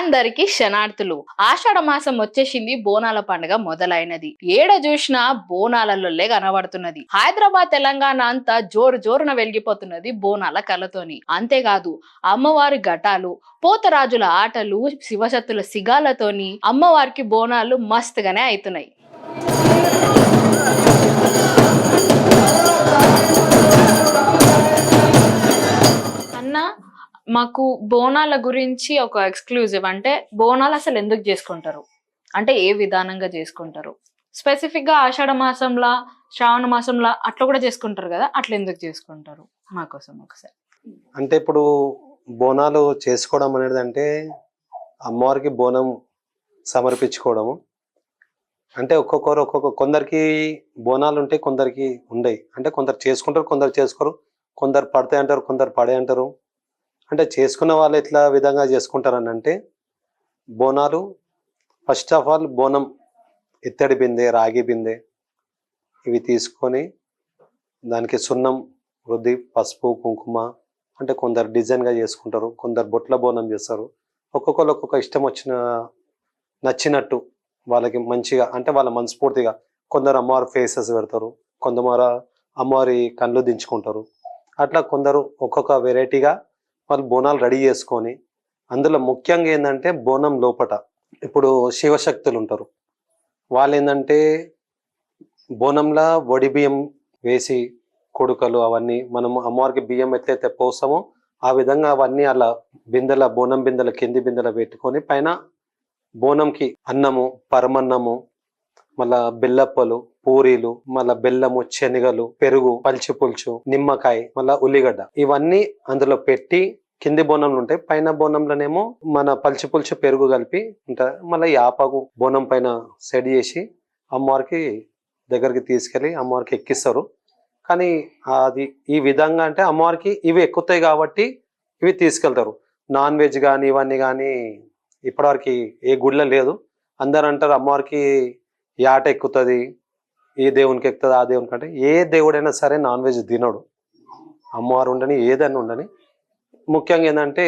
అందరికి శనార్థులు. ఆషాఢ మాసం వచ్చేసింది, బోనాల పండుగ మొదలైనది. ఏడ చూసినా బోనాలలోలే కనబడుతున్నది. హైదరాబాద్ తెలంగాణ అంతా జోరు జోరున వెలిగిపోతున్నది బోనాల కళతోని. అంతేకాదు అమ్మవారి ఘటాలు, పోతరాజుల ఆటలు, శివశక్తుల సిగాలతోని అమ్మవారికి బోనాలు మస్తుగానే అవుతున్నాయి. అన్న, మాకు బోనాల గురించి ఒక ఎక్స్క్లూజివ్, అంటే బోనాలు అసలు ఎందుకు చేసుకుంటారు, అంటే ఏ విధానంగా చేసుకుంటారు, స్పెసిఫిక్ గా ఆషాఢ మాసంలా శ్రావణ మాసంలా అట్లా కూడా చేసుకుంటారు కదా, అట్లా ఎందుకు చేసుకుంటారు మా కోసం ఒకసారి. అంటే ఇప్పుడు బోనాలు చేసుకోవడం అనేది అంటే అమ్మవారికి బోనం సమర్పించుకోవడము. అంటే కొందరికి బోనాలు ఉంటాయి, కొందరికి ఉండయి. అంటే కొందరు చేసుకుంటారు, కొందరు చేసుకోరు. కొందరు పడతాయి అంటారు, కొందరు పడే అంటారు. అంటే చేసుకున్న వాళ్ళు ఎట్లా విధంగా చేసుకుంటారని అంటే, బోనాలు ఫస్ట్ ఆఫ్ ఆల్ బోనం ఇత్తడి బిందె, రాగి బిందె ఇవి తీసుకొని దానికి సున్నం రుద్ది, పసుపు కుంకుమ, అంటే కొందరు డిజైన్గా చేసుకుంటారు, కొందరు బొట్ల బోనం చేస్తారు. ఒక్కొక్కరు ఒక్కొక్క ఇష్టం వచ్చిన నచ్చినట్టు వాళ్ళకి మంచిగా, అంటే వాళ్ళ మనస్ఫూర్తిగా కొందరు అమ్మవారి ఫేసెస్ పెడతారు, కొందరు అమ్మవారి కళ్ళు దించుకుంటారు. అట్లా కొందరు ఒక్కొక్క వెరైటీగా వాళ్ళు బోనాలు రెడీ చేసుకొని, అందులో ముఖ్యంగా ఏంటంటే బోనం లోపట ఇప్పుడు శివశక్తులు ఉంటారు. వాళ్ళు ఏంటంటే బోనంలా వడి బియ్యం వేసి కొడుకలు అవన్నీ మనం అమ్మవారికి బియ్యం ఎట్లయితే పోసామో ఆ విధంగా అవన్నీ అలా బిందెల, బోనం బిందెల కింది బిందెల పెట్టుకొని పైన బోనంకి అన్నము, పరమన్నము, మళ్ళా బెల్లప్పలు, పూరీలు, మళ్ళా బెల్లము, శనగలు, పెరుగు, పల్చి పులుచు, నిమ్మకాయ, మళ్ళా ఉల్లిగడ్డ ఇవన్నీ అందులో పెట్టి కింది బోనంలు ఉంటాయి, పైన బోనంలోనేమో మన పల్చి పులుచు, పెరుగు కలిపి ఉంటాయి. మళ్ళీ యాపకు బోనం పైన సెట్ చేసి అమ్మవారికి దగ్గరికి తీసుకెళ్ళి అమ్మవారికి ఎక్కిస్తారు. కానీ అది ఈ విధంగా అంటే అమ్మవారికి ఇవి ఎక్కుతాయి కాబట్టి ఇవి తీసుకెళ్తారు. నాన్ వెజ్ కానీ ఇవన్నీ కానీ ఇప్పటివరకు ఏ గుడిలో లేదు. అందరు అంటారు అమ్మవారికి ఈ ఆట ఎక్కుతుంది, ఏ దేవునికి ఎక్కుతుంది, ఆ దేవునికి. అంటే ఏ దేవుడైనా సరే నాన్ వెజ్ తినడు, అమ్మవారు ఉండని ఏదైనా ఉండని. ముఖ్యంగా ఏంటంటే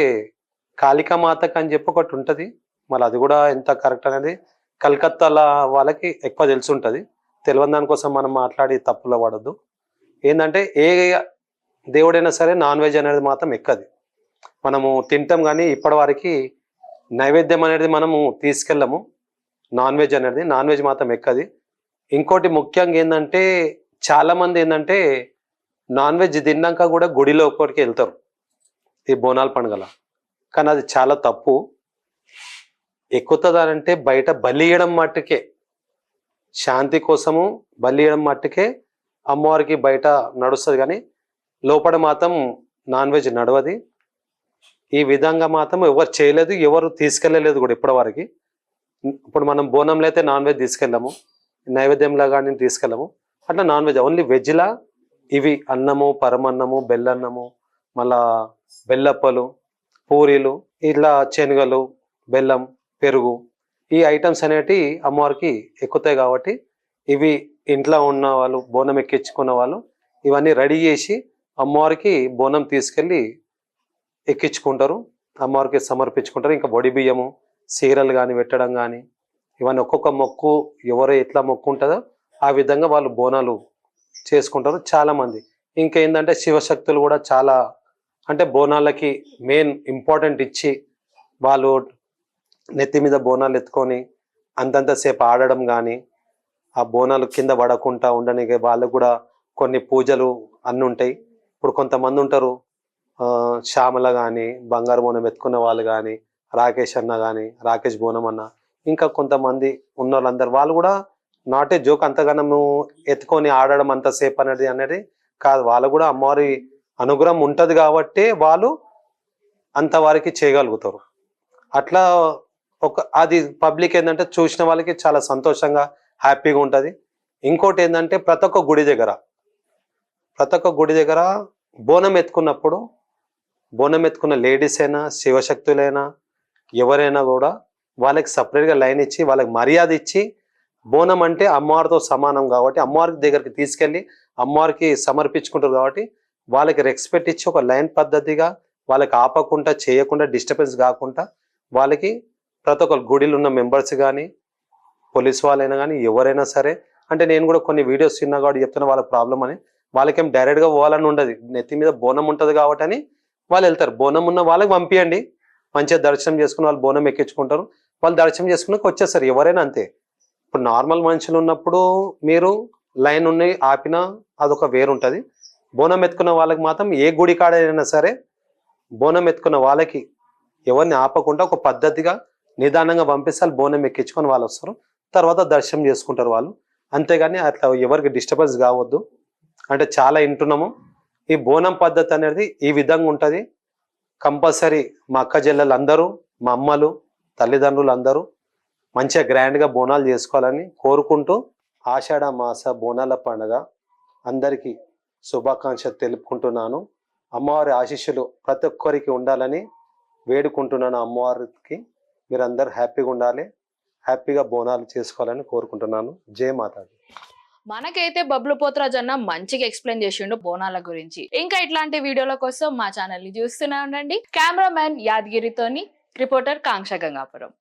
కాళికామాతకు అని చెప్పి ఒకటి ఉంటుంది, మళ్ళీ అది కూడా ఎంత కరెక్ట్ అనేది కలకత్తాలో వాళ్ళకి ఎక్కువ తెలిసి ఉంటుంది. తెలియని దానికోసం మనం మాట్లాడి తప్పులో పడద్దు. ఏంటంటే ఏ దేవుడైనా సరే నాన్ వెజ్ అనేది మాత్రం ఎక్కది, మనము తింటాం. కానీ ఇప్పటి వరకు నైవేద్యం అనేది మనము తీసుకెళ్ళము. నాన్ వెజ్ అనేది, నాన్ వెజ్ మాత్రం ఎక్కది. ఇంకోటి ముఖ్యంగా ఏంటంటే చాలామంది ఏంటంటే నాన్ వెజ్ తిన్నాక కూడా గుడిలో ఒక్కడికి వెళ్తారు ఈ బోనాల పండుగల. కానీ అది చాలా తప్పు. ఎక్కుతుందనంటే బయట బలి ఇవ్వడం మట్టుకే, శాంతి కోసము బలి ఇవ్వడం మట్టుకే అమ్మవారికి బయట నడుస్తుంది. కానీ లోపల మాత్రం నాన్ వెజ్ నడవది. ఈ విధంగా మాత్రం ఎవరు చేయలేదు, ఎవరు తీసుకెళ్ళలేదు కూడా ఇప్పటి వరకు. ఇప్పుడు మనం బోనంలో అయితే నాన్ వెజ్ తీసుకెళ్ళాము, నైవేద్యంలో కానీ తీసుకెళ్ళాము. అట్లా నాన్ వెజ్ ఓన్లీ వెజ్లా ఇవి అన్నము, పరమన్నము, బెల్లన్నము, మళ్ళా బెల్లప్పలు, పూరీలు, ఇట్లా శనగలు, బెల్లం, పెరుగు ఈ ఐటమ్స్ అనేటివి అమ్మవారికి ఎక్కుతాయి. కాబట్టి ఇవి ఇంట్లో ఉన్న వాళ్ళు, బోనం ఎక్కించుకున్న వాళ్ళు ఇవన్నీ రెడీ చేసి అమ్మవారికి బోనం తీసుకెళ్ళి ఎక్కించుకుంటారు, అమ్మవారికి సమర్పించుకుంటారు. ఇంకా వడి బియ్యము, సీరలు కానీ పెట్టడం కానీ ఇవన్నీ ఒక్కొక్క మొక్కు ఎవరు ఎట్లా మొక్కు ఉంటుందో ఆ విధంగా వాళ్ళు బోనాలు చేసుకుంటారు చాలామంది. ఇంకేంటంటే శివశక్తులు కూడా చాలా, అంటే బోనాలకి మెయిన్ ఇంపార్టెంట్ ఇచ్చి వాళ్ళు నెత్తి మీద బోనాలు ఎత్తుకొని అంతంతసేపు ఆడడం కానీ, ఆ బోనాలు కింద పడకుండా ఉండడానికి వాళ్ళకు కూడా కొన్ని పూజలు అన్నీ ఉంటాయి. ఇప్పుడు కొంతమంది ఉంటారు శ్యామల కానీ, బంగారు బోనం ఎత్తుకున్న వాళ్ళు కానీ, రాకేష్ అన్న కానీ, రాకేష్ బోనం అన్న, ఇంకా కొంతమంది ఉన్న వాళ్ళందరూ వాళ్ళు కూడా నాటే జోక్. అంతగానము ఎత్తుకొని ఆడడం అంతసేపు అనేది కాదు. వాళ్ళు కూడా అమ్మవారి అనుగ్రహం ఉంటుంది కాబట్టి వాళ్ళు అంతవారికి చేయగలుగుతారు. అట్లా అది పబ్లిక్ ఏంటంటే చూసిన వాళ్ళకి చాలా సంతోషంగా, హ్యాపీగా ఉంటుంది. ఇంకోటి ఏంటంటే ప్రతి ఒక్క గుడి దగ్గర బోనం ఎత్తుకున్నప్పుడు, బోనం ఎత్తుకున్న లేడీస్ అయినా, శివశక్తులైనా, ఎవరైనా కూడా వాళ్ళకి సపరేట్గా లైన్ ఇచ్చి, వాళ్ళకి మర్యాద ఇచ్చి, బోనం అంటే అమ్మవారితో సమానం కాబట్టి అమ్మవారికి దగ్గరికి తీసుకెళ్ళి అమ్మవారికి సమర్పించుకుంటారు కాబట్టి వాళ్ళకి రెస్పెక్ట్ ఇచ్చి ఒక లైన్ పద్ధతిగా వాళ్ళకి ఆపకుండా, చేయకుండా, డిస్టర్బెన్స్ కాకుండా వాళ్ళకి ప్రతి ఒక్కరు గుడిలో ఉన్న మెంబర్స్ కానీ పోలీస్ వాళ్ళైనా కానీ ఎవరైనా సరే, అంటే నేను కూడా కొన్ని వీడియోస్ చిన్న కాబట్టి చెప్తున్నా వాళ్ళ ప్రాబ్లం అని. వాళ్ళకేం డైరెక్ట్గా పోవాలని ఉండదు, నెత్తి మీద బోనం ఉంటుంది కాబట్టి అని వాళ్ళు వెళ్తారు. బోనం ఉన్న వాళ్ళకి పంపించండి, మంచిగా దర్శనం చేసుకుని వాళ్ళు బోనం ఎక్కించుకుంటారు, వాళ్ళు దర్శనం చేసుకున్నాక వచ్చేస్తారు. ఎవరైనా అంతే. ఇప్పుడు నార్మల్ మనుషులు ఉన్నప్పుడు మీరు లైన్ ఉండి ఆపినా అదొక వేరుంటుంది. బోనం ఎత్తుకున్న వాళ్ళకి మాత్రం ఏ గుడి కాడైనా సరే బోనం ఎత్తుకున్న వాళ్ళకి ఎవరిని ఆపకుండా ఒక పద్ధతిగా నిదానంగా పంపిస్తే వాళ్ళు బోనం ఎక్కించుకొని వాళ్ళు వస్తారు, తర్వాత దర్శనం చేసుకుంటారు వాళ్ళు. అంతేగాని అట్లా ఎవరికి డిస్టర్బెన్స్ కావద్దు. అంటే చాలా వింటున్నాము. ఈ బోనం పద్ధతి అనేది ఈ విధంగా ఉంటుంది. కంపల్సరీ మా అక్క చెల్లెలు అందరూ, మా అమ్మలు, తల్లిదండ్రులు అందరూ మంచిగా గ్రాండ్గా బోనాలు చేసుకోవాలని కోరుకుంటూ, ఆషాఢ మాస బోనాల పండుగ అందరికీ శుభాకాంక్షలు తెలుపుకుంటున్నాను. అమ్మవారి ఆశీస్సులు ప్రతి ఒక్కరికి ఉండాలని వేడుకుంటున్నాను. అమ్మవారికి మీరందరూ హ్యాపీగా ఉండాలి, హ్యాపీగా బోనాలు చేసుకోవాలని కోరుకుంటున్నాను. జై మాతాజీ. మనకైతే బబ్లు పోత్రాజ్ అన్న మంచిగా ఎక్స్ప్లెయిన్ చేసిండు బోనాల గురించి. ఇంకా ఇట్లాంటి వీడియోల కోసం మా ఛానల్ ని చూస్తూనే ఉండండి. కెమెరామ్యాన్ యాదగిరితోని, రిపోర్టర్ కాంక్ష గంగాపురం.